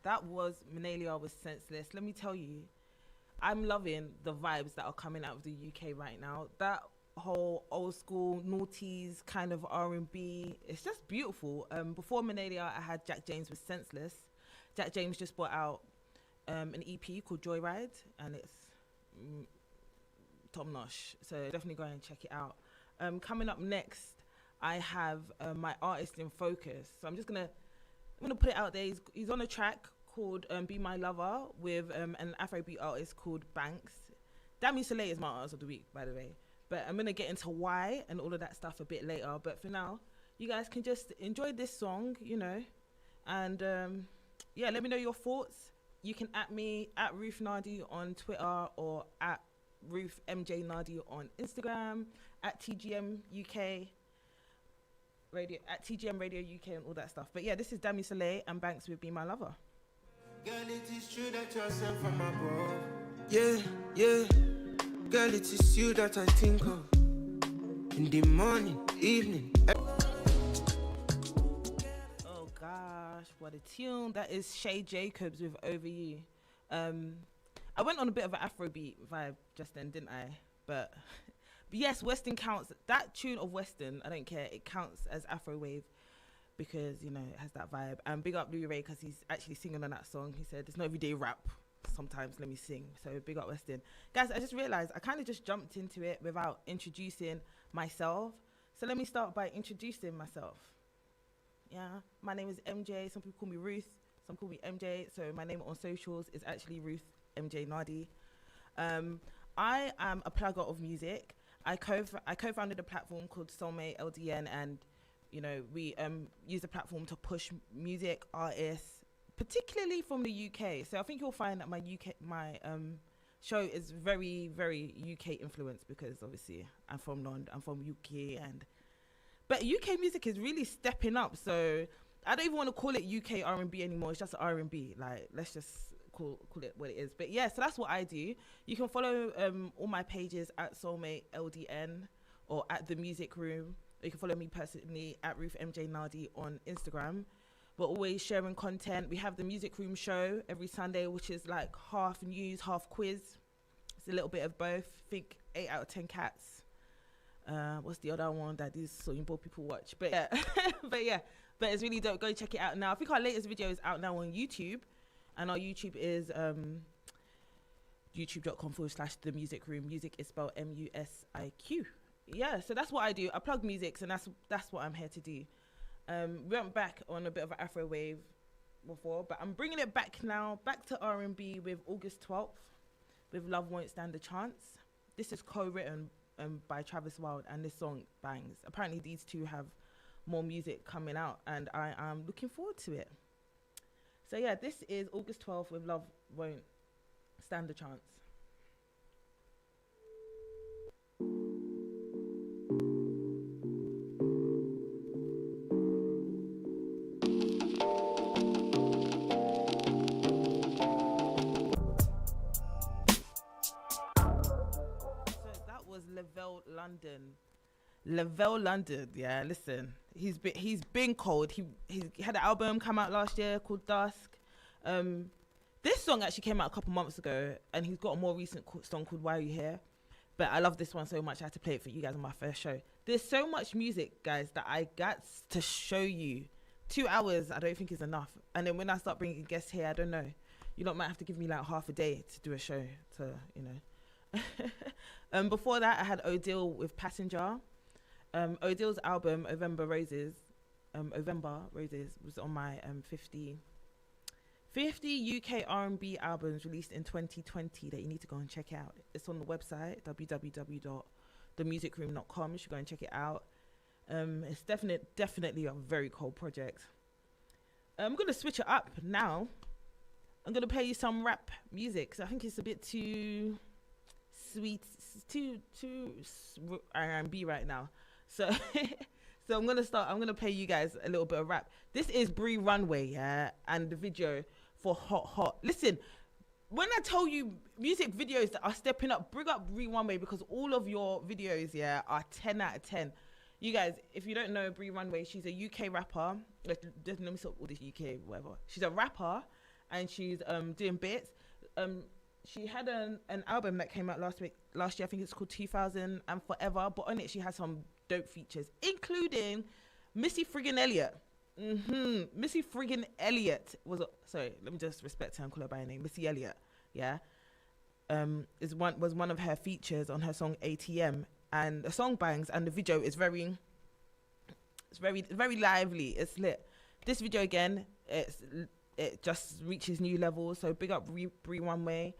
That was Mnelia with Senseless. Let me tell you, I'm loving the vibes that are coming out of the UK right now. That whole old school noughties kind of R&B, it's just beautiful. Before Mnelia, I had Jack James with Senseless. Jack James just brought out an EP called Joyride, and it's top notch. So definitely go and check it out. Coming up next, I have my artist in focus. So I'm gonna put it out there. He's on a track called Be My Lover with an Afrobeat artist called BANKZ. Dami Sulé is my artist of the week, by the way. But I'm gonna get into why and all of that stuff a bit later. But for now, you guys can just enjoy this song, you know, and yeah, let me know your thoughts. You can at me at Ruth Nardi on Twitter or at Ruth MJ Nardi on Instagram, at TGM UK Radio, at TGM Radio UK and all that stuff. But yeah, this is Dami Sulé and BANKZ with Be My Lover. Girl, it is true that you're sent from above. Yeah, yeah. Girl, it is you that I think of in the morning, evening. Oh gosh, what a tune. That is Shae Jacobs with Over You. I went on a bit of an Afrobeat vibe just then, didn't I? But yes, Western counts. That tune of Western, I don't care. It counts as Afro wave because, you know, it has that vibe. And big up R.A.E because he's actually singing on that song. He said, it's not everyday rap. Sometimes let me sing. So big up Western. Guys, I just realized I kind of just jumped into it without introducing myself. So let me start by introducing myself. Yeah, my name is MJ. Some people call me Ruth. Some call me MJ. So my name on socials is actually Ruth MJ Nardi. I am a plugger of music. I co-founded a platform called Soulmate LDN, and you know we use the platform to push music artists, particularly from the UK. So I think you'll find that my show is very, very UK influenced because obviously I'm from London, I'm from UK, but UK music is really stepping up. So I don't even want to call it UK R&B anymore. It's just R&B. Like, let's just call it what it is. But yeah, so that's what I do. You can follow all my pages at Soulmate LDN or at The Music Room. Or you can follow me personally at Ruth MJ Nardi on Instagram. We're always sharing content. We have the Music Room show every Sunday, which is like half news, half quiz. It's a little bit of both. I think 8 out of 10 cats. What's the other one that these Soyinbo people watch? But yeah, but it's really dope. Go check it out now. I think our latest video is out now on YouTube, and our YouTube is youtube.com/The Music Room. Music is spelled MUSIQ. Yeah, so that's what I do. I plug music, and that's what I'm here to do. We went back on a bit of an Afro wave before, but I'm bringing it back now, back to R&B with August 12th, with Love Won't Stand a Chance. This is co-written by Travis Wild, and this song bangs. Apparently these two have more music coming out, and I am looking forward to it. So yeah, this is August 12th with Love Won't Stand a Chance. Levelle London, yeah, listen, he's been cold. He had an album come out last year called Dusk. This song actually came out a couple months ago, and he's got a more recent song called Why Are You Here? But I love this one so much I had to play it for you guys on my first show. There's so much music, guys, that I got to show you. 2 hours I don't think is enough, and then when I start bringing guests here, I don't know, you lot might have to give me like half a day to do a show, to, you know. Before that I had ODEAL with Passenger. ODEAL's album November Roses was on my 50 UK R&B albums released in 2020 that you need to go and check out. It's on the website www.themusicroom.com. You should go and check it out. It's definitely a very cool project. I'm gonna switch it up now. I'm gonna play you some rap music. So I think it's a bit too sweet, too R&B right now. So so I'm gonna play you guys a little bit of rap. This is BREE Runway, yeah, and the video for Hot. Listen, when I tell you music videos that are stepping up, bring up BREE Runway, because all of your videos, yeah, are 10 out of 10. You guys, if you don't know BREE Runway, she's a UK rapper. Let me stop all this UK, whatever. She's a rapper, and she's doing bits. She had an album that came out last year. I think it's called 2000 and Forever. But on it, she has some dope features, including Missy friggin' Elliott. Missy friggin' Elliott sorry, let me just respect her and call her by her name. Missy Elliott, yeah. Was one of her features on her song ATM, and the song bangs, and the video is very lively. It's lit. This video again, it just reaches new levels. So big up BREE RUNWAY.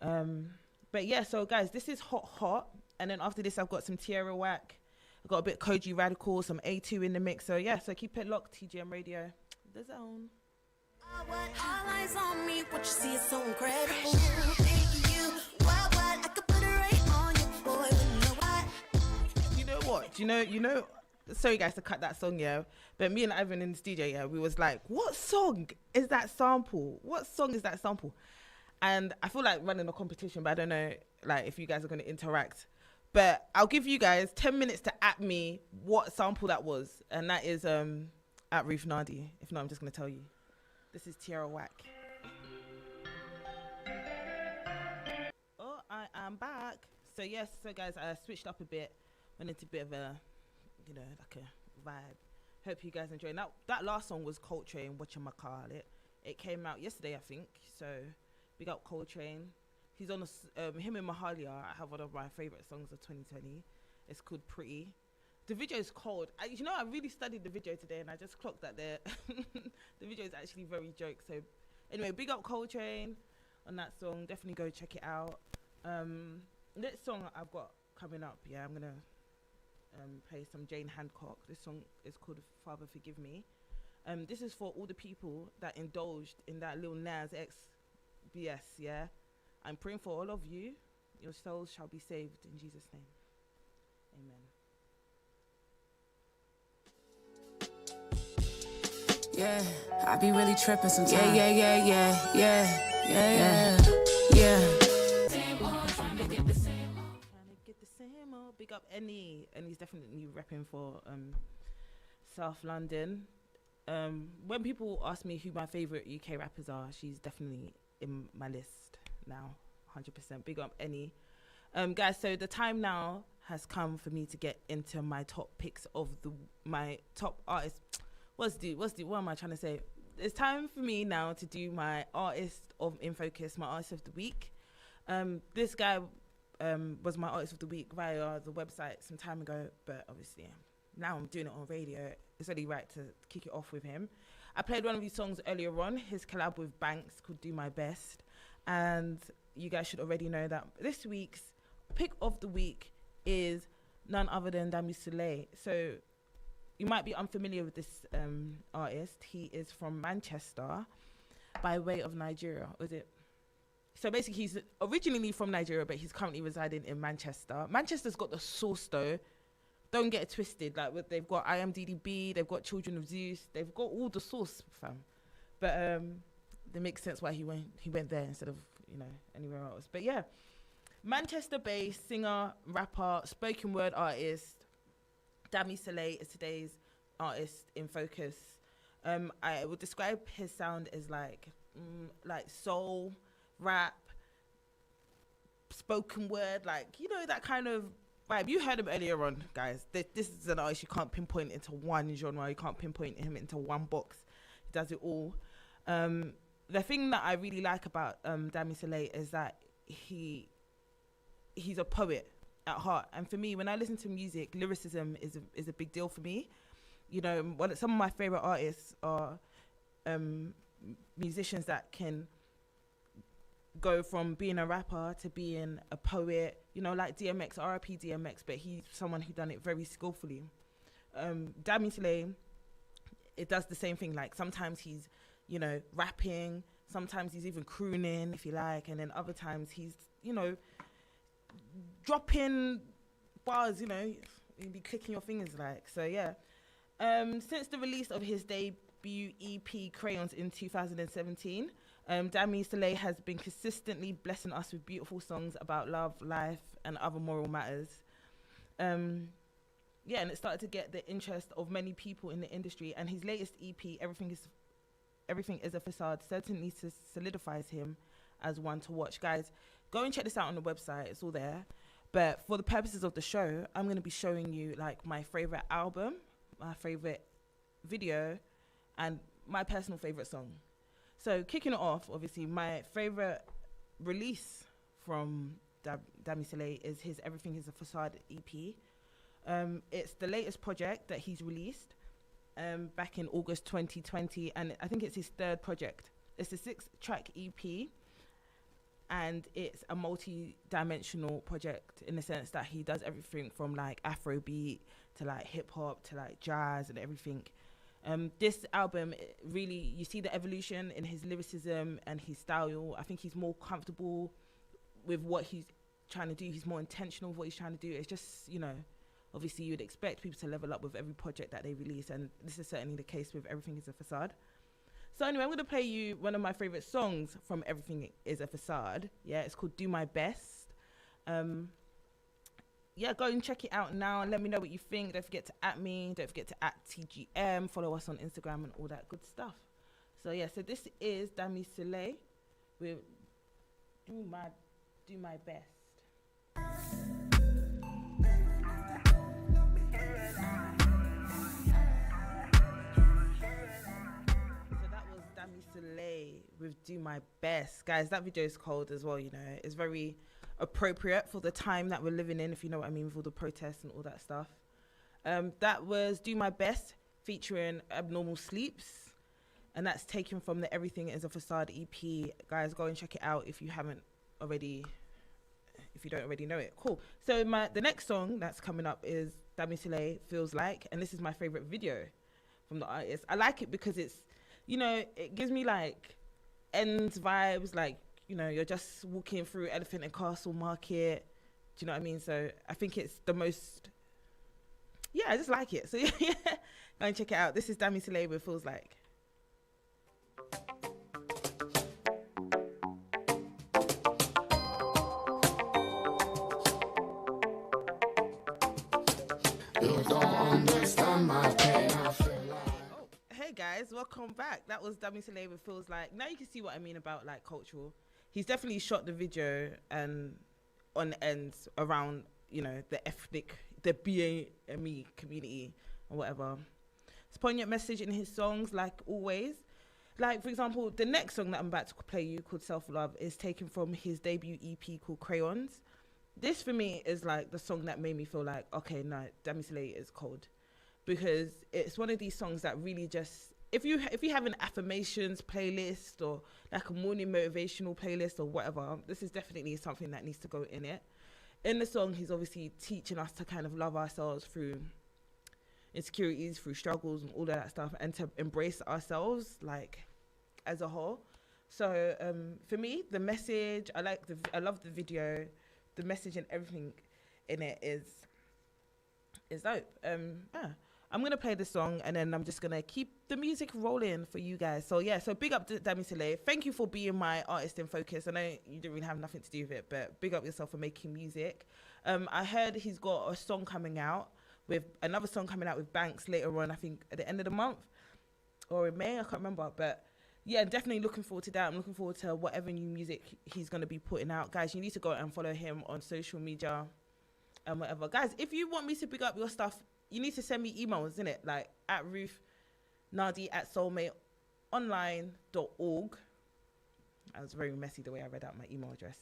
But yeah, so guys, this is hot. And then after this, I've got some TIERRA whack. I've got a bit Koji Radical, some A2 in the mix. So yeah, so keep it locked. TGM Radio, The Zone. All eyes on me, what you see is so incredible. Thank you. What, I could put it right on you, boy. You know what? You know what? You know. Sorry guys to cut that song, yeah. But me and Ivan in the studio, yeah, we was like, what song is that sample? What song is that sample? And I feel like running a competition, but I don't know, like, if you guys are going to interact. But I'll give you guys 10 minutes to at me what sample that was. And that is at Ruth Nardi. If not, I'm just going to tell you. This is TIERRA whack. Oh, I am back. So yes, so guys, I switched up a bit. Went into a bit of a, you know, like a vibe. Hope you guys enjoy. Now, that last song was Coltrane, whatchamacallit. It came out yesterday, I think. So big up Coltrane. He's on him and Mahalia. I have one of my favorite songs of 2020. It's called Pretty. The video is cold. You know, I really studied the video today, and I just clocked that the video is actually very joke. So anyway, big up Coltrane on that song. Definitely go check it out. Next song I've got coming up, yeah, I'm gonna play some Jane Hancock. This song is called Father Forgive Me. This is for all the people that indulged in that Lil Nas X BS, yeah. I'm praying for all of you. Your souls shall be saved in Jesus' name. Amen. Yeah, I be really tripping sometimes. Yeah. Trying to get the same old. Big up Annie. And he's definitely repping for South London. When people ask me who my favorite UK rappers are, she's definitely in my list now, 100%. Big up Annie. Guys, so the time now has come for me to get into my top picks of my top artists. What am I trying to say? It's time for me now to do my artist in focus, my artist of the week. This guy was my artist of the week via the website some time ago, but obviously now I'm doing it on radio. It's only right to kick it off with him. I played one of his songs earlier on, his collab with BANKZ called Do My Best. And you guys should already know that this week's pick of the week is none other than Dami Sulé. So you might be unfamiliar with this artist. He is from Manchester by way of Nigeria. So basically he's originally from Nigeria, but he's currently residing in Manchester. Manchester's got the sauce though. Don't get it twisted. Like they've got IMDb, they've got Children of Zeus, they've got all the sauce, fam. But it makes sense why he went there instead of, you know, anywhere else. But yeah, Manchester-based singer, rapper, spoken word artist, Dami Sulé is today's artist in focus. I would describe his sound as like soul, rap, spoken word, like, you know, that kind of vibe. You heard him earlier on, guys. This is an artist you can't pinpoint into one genre. You can't pinpoint him into one box. He does it all. The thing that I really like about Dami Sulé is that he's a poet at heart. And for me, when I listen to music, lyricism is a big deal for me. You know, some of my favorite artists are musicians that can go from being a rapper to being a poet, you know, like DMX, R.A.E. DMX, but he's someone who done it very skillfully. Dami Sulé, it does the same thing. Like sometimes he's, you know, rapping, sometimes he's even crooning, if you like, and then other times he's, you know, dropping bars, you know, you'll be clicking your fingers like. So yeah, since the release of his debut EP Crayons in 2017, Dami Sulé has been consistently blessing us with beautiful songs about love, life, and other moral matters. Yeah, and it started to get the interest of many people in the industry. And his latest EP, Everything Everything is a Facade certainly solidifies him as one to watch. Guys, go and check this out on the website. It's all there. But for the purposes of the show, I'm going to be showing you like my favorite album, my favorite video, and my personal favorite song. So kicking it off, obviously, my favorite release from Dami Sulé is his Everything is a Facade EP. It's the latest project that he's released back in August 2020, and I think it's his third project. It's a 6-track EP, and it's a multi-dimensional project in the sense that he does everything from like Afrobeat to like hip hop to like jazz and everything. This album, really, you see the evolution in his lyricism and his style. I think he's more comfortable with what he's trying to do. He's more intentional with what he's trying to do. It's just, you know, obviously you'd expect people to level up with every project that they release, and this is certainly the case with Everything is a Facade. So anyway, I'm going to play you one of my favorite songs from Everything is a Facade. Yeah, it's called Do My Best. Yeah, go and check it out now and let me know what you think. Don't forget to @ me. Don't forget to @ TGM. Follow us on Instagram and all that good stuff. So yeah, so this is Dami Sulé with Do My Best. Dami Sulé with Do My Best. Guys, that video is cold as well, you know. It's very appropriate for the time that we're living in, if you know what I mean, with all the protests and all that stuff. That was Do My Best featuring Abnormal Sleeps, and that's taken from the Everything is a Facade EP. Guys, go and check it out if you don't already know it. Cool. So the next song that's coming up is Dami Sulé, Feels Like, and this is my favorite video from the artist. I like it because it's, you know, it gives me like ends vibes, like, you know, you're just walking through Elephant and Castle Market. Do you know what I mean? So I think it's the most, yeah, I just like it. So yeah, go and check it out. This is Dami Sulé with Feels Like. You don't understand my pain. Hey guys, welcome back. That was Dami Sulé with Feels Like. Now you can see what I mean about like cultural. He's definitely shot the video and on ends around, you know, the ethnic, the BAME community or whatever. It's poignant message in his songs, like always. Like, for example, the next song that I'm about to play you, called Self Love, is taken from his debut EP called Crayons. This for me is like the song that made me feel like, okay, no, Dami Sulé is cold. Because it's one of these songs that really just, if you have an affirmations playlist or like a morning motivational playlist or whatever, this is definitely something that needs to go in it. In the song, he's obviously teaching us to kind of love ourselves through insecurities, through struggles and all of that stuff, and to embrace ourselves like as a whole. So for me, the message, I love the video, the message and everything in it is dope. Yeah. I'm going to play the song and then I'm just going to keep the music rolling for you guys. So yeah, so big up to Dami Sulé. Thank you for being my artist in focus. I know you didn't really have nothing to do with it, but big up yourself for making music. I heard he's got a song coming out with another song coming out with BANKZ later on, I think at the end of the month or in May, I can't remember. But yeah, definitely looking forward to that. I'm looking forward to whatever new music he's going to be putting out. Guys, you need to go and follow him on social media and whatever. Guys, if you want me to pick up your stuff, you need to send me emails, innit? Like at ruthnadi@soulmateonline.org. That was very messy the way I read out my email address.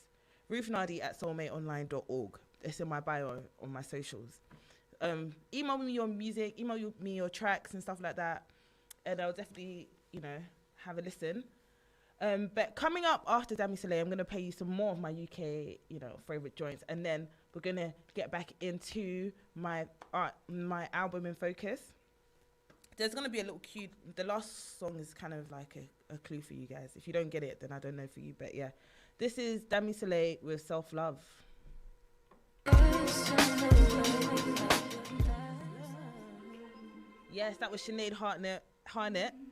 ruthnadi@soulmateonline.org. It's in my bio on my socials. Email me your music, email me your tracks and stuff like that. And I'll definitely, you know, have a listen. But coming up after Dami Sulé, I'm going to play you some more of my UK, you know, favorite joints. And then we're going to get back into my album in focus. There's going to be a little cue. The last song is kind of like a clue for you guys. If you don't get it, then I don't know for you. But yeah, this is Dami Sulé with Self Love. Yes, that was Sinead Harnett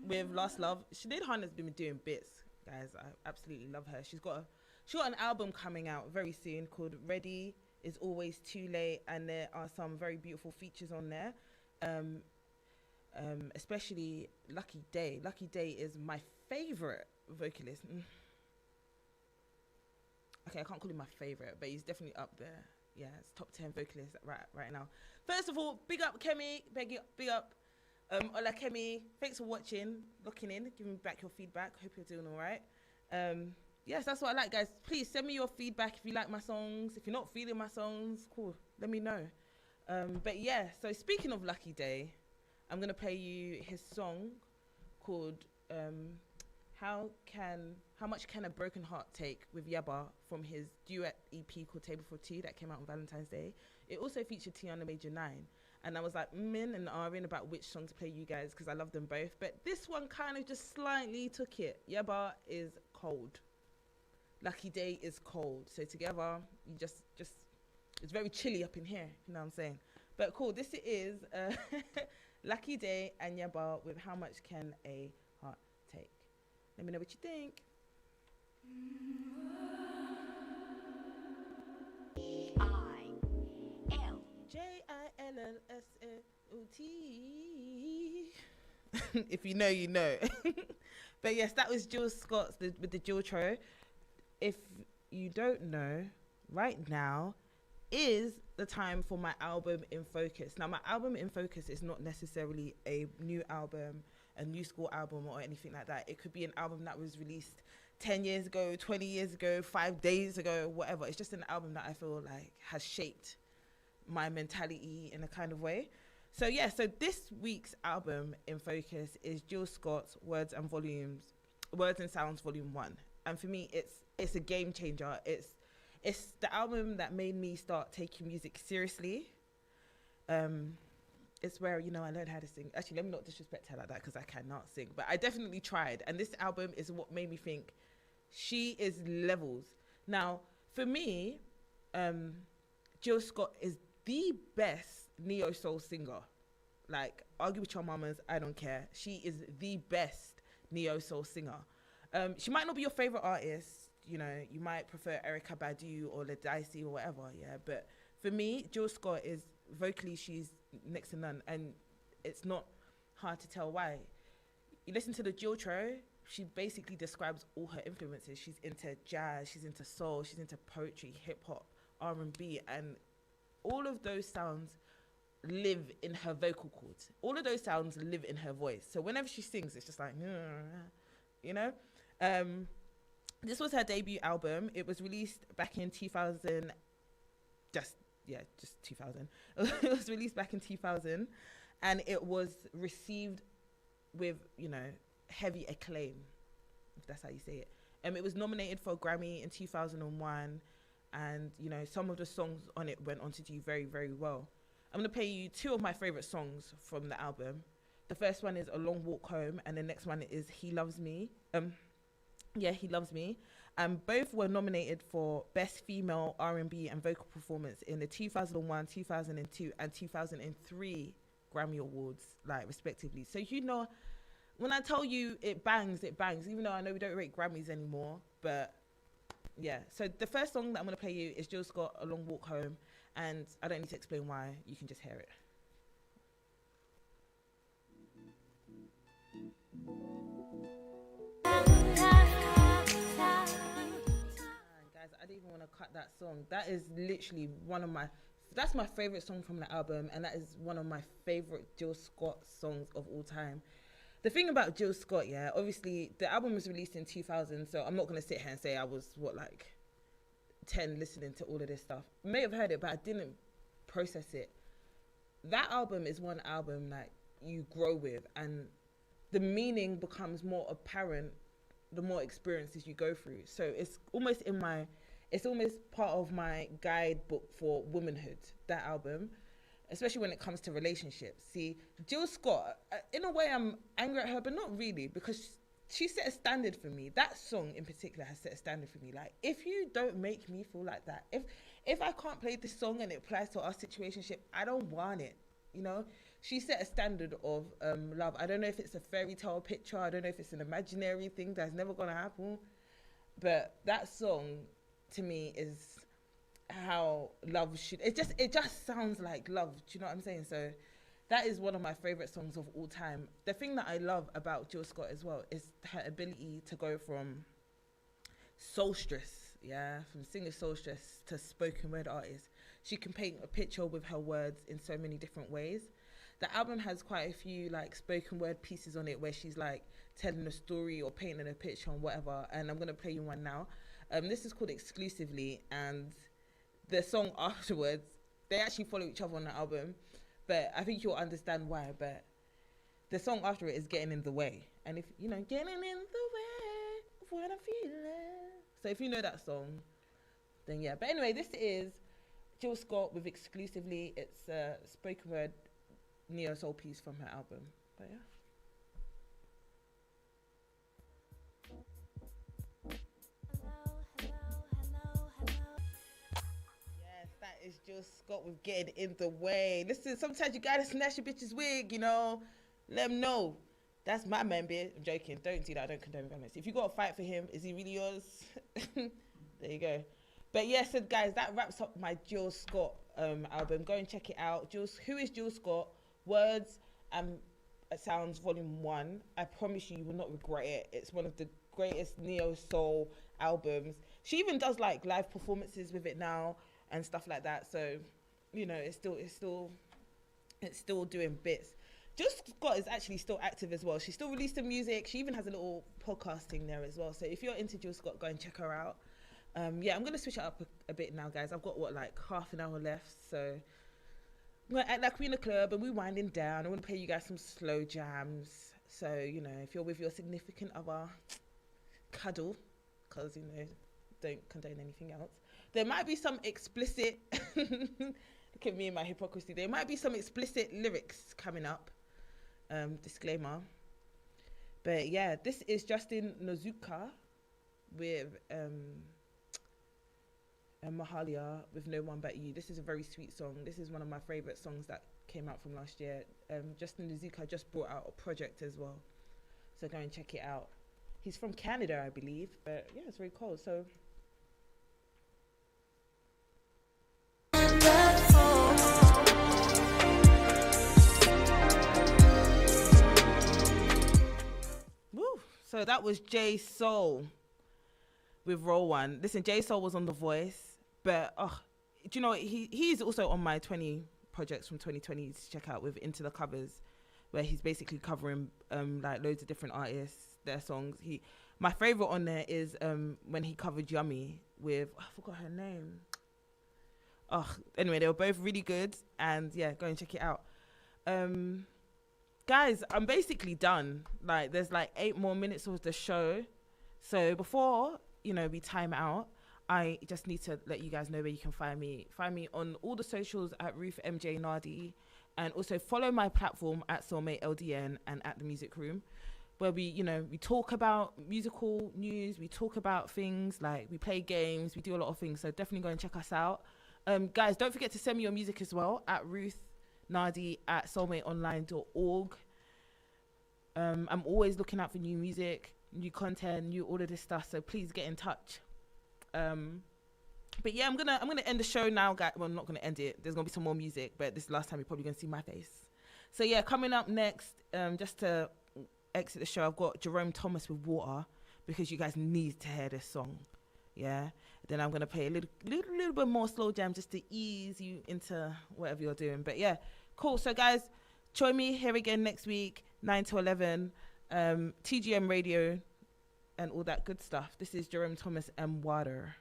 with Last Love. Sinead Harnett's been doing bits, guys. I absolutely love her. She got an album coming out very soon called Ready Is Always Too Late, and there are some very beautiful features on there. especially Lucky Day. Lucky Day is my favorite vocalist. Okay, I can't call him my favorite, but he's definitely up there. Yeah, it's top 10 vocalist right now. First of all, big up Kemi, big up Ola Kemi. Thanks for watching, looking in, giving me back your feedback. Hope you're doing all right. Yes, that's what I like, guys. Please send me your feedback if you like my songs. If you're not feeling my songs, cool, let me know. But yeah, so speaking of Lucky Day, I'm going to play you his song called How Much Can a Broken Heart Take with Yaba from his duet EP called Table for Two that came out on Valentine's Day. It also featured Tiana Major 9. And I was like, min and Arin about which song to play you guys because I love them both. But this one kind of just slightly took it. Yaba is cold. Lucky Day is cold. So together, you just it's very chilly up in here, you know what I'm saying? But cool, this is Lucky Day and Yaba with How Much Can a Heart Take. Let me know what you think. JILLSAOT. If you know, you know. But yes, that was Jill Scott's with the Jill Tro. If you don't know, right now is the time for my album in focus. Now, my album in focus is not necessarily a new album, a new school album or anything like that. It could be an album that was released 10 years ago, 20 years ago, 5 days ago, whatever. It's just an album that I feel like has shaped my mentality in a kind of way. So yeah, so this week's album in focus is Jill Scott's Words and Sounds Volume 1. And for me, it's a game changer. It's the album that made me start taking music seriously. It's where, you know, I learned how to sing. Actually, let me not disrespect her like that because I cannot sing. But I definitely tried. And this album is what made me think she is levels. Now, for me, Jill Scott is the best neo-soul singer. Like, argue with your mamas, I don't care. She is the best neo-soul singer. She might not be your favorite artist. You know, you might prefer Erykah Badu or Ledisi or whatever, yeah. But for me, Jill Scott is vocally, she's next to none, and it's not hard to tell why. You listen to the Jill Tro, she basically describes all her influences. She's into jazz, she's into soul, she's into poetry, hip hop, R&B, and all of those sounds live in her vocal cords. All of those sounds live in her voice. So whenever she sings, it's just like, you know. This was her debut album. It was released back in 2000. Just 2000. It was released back in 2000, and it was received with, you know, heavy acclaim, if that's how you say it. It was nominated for a Grammy in 2001, and, you know, some of the songs on it went on to do very, very well. I'm going to play you two of my favorite songs from the album. The first one is A Long Walk Home, and the next one is He Loves Me. He Loves Me. Both were nominated for Best Female R&B and Vocal Performance in the 2001, 2002, and 2003 Grammy Awards, like, respectively. So, you know, when I tell you it bangs, even though I know we don't rate Grammys anymore. But, yeah. So, the first song that I'm going to play you is Jill Scott, A Long Walk Home. And I don't need to explain why. You can just hear it. Guys, I didn't even want to cut that song. That is literally that's my favorite song from the album, and that is one of my favorite Jill Scott songs of all time. The thing about Jill Scott, yeah, obviously the album was released in 2000, so I'm not going to sit here and say I was, 10 listening to all of this stuff. I may have heard it, but I didn't process it. That album is one album that you grow with, and the meaning becomes more apparent the more experiences you go through. So it's almost part of my guidebook for womanhood, that album, especially when it comes to relationships. See, Jill Scott, in a way I'm angry at her, but not really, because she set a standard for me. That song in particular has set a standard for me. Like, if you don't make me feel like that, if I can't play this song and it applies to our situationship, I don't want it, you know? She set a standard of love. I don't know if it's a fairy tale picture. I don't know if it's an imaginary thing that's never going to happen. But that song, to me, is how love should... It just sounds like love. Do you know what I'm saying? So that is one of my favorite songs of all time. The thing that I love about Jill Scott as well is her ability to go from soulstress, from singer soulstress to spoken word artist. She can paint a picture with her words in so many different ways. The album has quite a few like spoken word pieces on it where she's like telling a story or painting a picture on whatever. And I'm gonna play you one now. This is called Exclusively, and the song afterwards, they actually follow each other on the album, but I think you'll understand why. But the song after it is Getting in the Way, and if you know, getting in the way of what I'm feeling. So if you know that song, then yeah. But anyway, this is Jill Scott with Exclusively. It's a spoken word neo soul piece from her album. But yeah. Yes, that is Jill Scott with Getting in the Way. Listen, sometimes you gotta snatch a bitch's wig, you know. Let him know. That's my man, bitch. I'm joking. Don't do that. I don't condone violence. If you got to fight for him, is he really yours? There you go. But yeah, so guys, that wraps up my Jill Scott album. Go and check it out. Who is Jill Scott? Words and Sounds Volume 1. I promise you will not regret it. It's one of the greatest neo soul albums. She even does like live performances with it now and stuff like that. So, you know, it's still doing bits. Jill Scott is actually still active as well. She still releasing music. She even has a little podcasting there as well. So if you're into Jill Scott, go and check her out. Yeah, I'm going to switch it up a bit now, guys. I've got, like half an hour left. So I'm going to act like we're in a club and we're winding down. I want to play you guys some slow jams. So, you know, if you're with your significant other, cuddle, because, you know, don't condone anything else. There might be some explicit, look at me and my hypocrisy. There might be some explicit lyrics coming up. Disclaimer. But yeah, this is Justin Nozuka with Mahalia with No One But You. This is a very sweet song. This is one of my favorite songs that came out from last year. Justin Nozuka just brought out a project as well, so go and check it out. He's from Canada, I believe, but yeah, it's very cool. So so that was J Soul with Roll One. Listen, J Soul was on The Voice, but do you know what? He's also on my 20 projects from 2020 to check out with Into the Covers, where he's basically covering like loads of different artists, their songs. My favorite on there is when he covered Yummy with, I forgot her name. Anyway, they were both really good, and yeah, go and check it out. Guys, I'm basically done. Like, there's like 8 more minutes of the show. So before, you know, we time out, I just need to let you guys know where you can find me. Find me on all the socials at Ruth MJ Nardi, and also follow my platform at Soulmate LDN and at The Music Room, where we talk about musical news, we talk about things, like we play games, we do a lot of things. So definitely go and check us out. Guys, don't forget to send me your music as well at ruthnardi@soulmateonline.org. I'm always looking out for new music, new content, all of this stuff. So please get in touch. But yeah, I'm gonna end the show now, guys. Well, I'm not gonna end it. There's gonna be some more music, but this is the last time you're probably gonna see my face. So yeah, coming up next, just to exit the show, I've got Jerome Thomas with Water, because you guys need to hear this song. Yeah. Then I'm gonna play a little bit more slow jam just to ease you into whatever you're doing. But yeah, cool. So guys, join me here again next week, 9 to 11, TGM Radio and all that good stuff. This is Jerome Thomas and Water.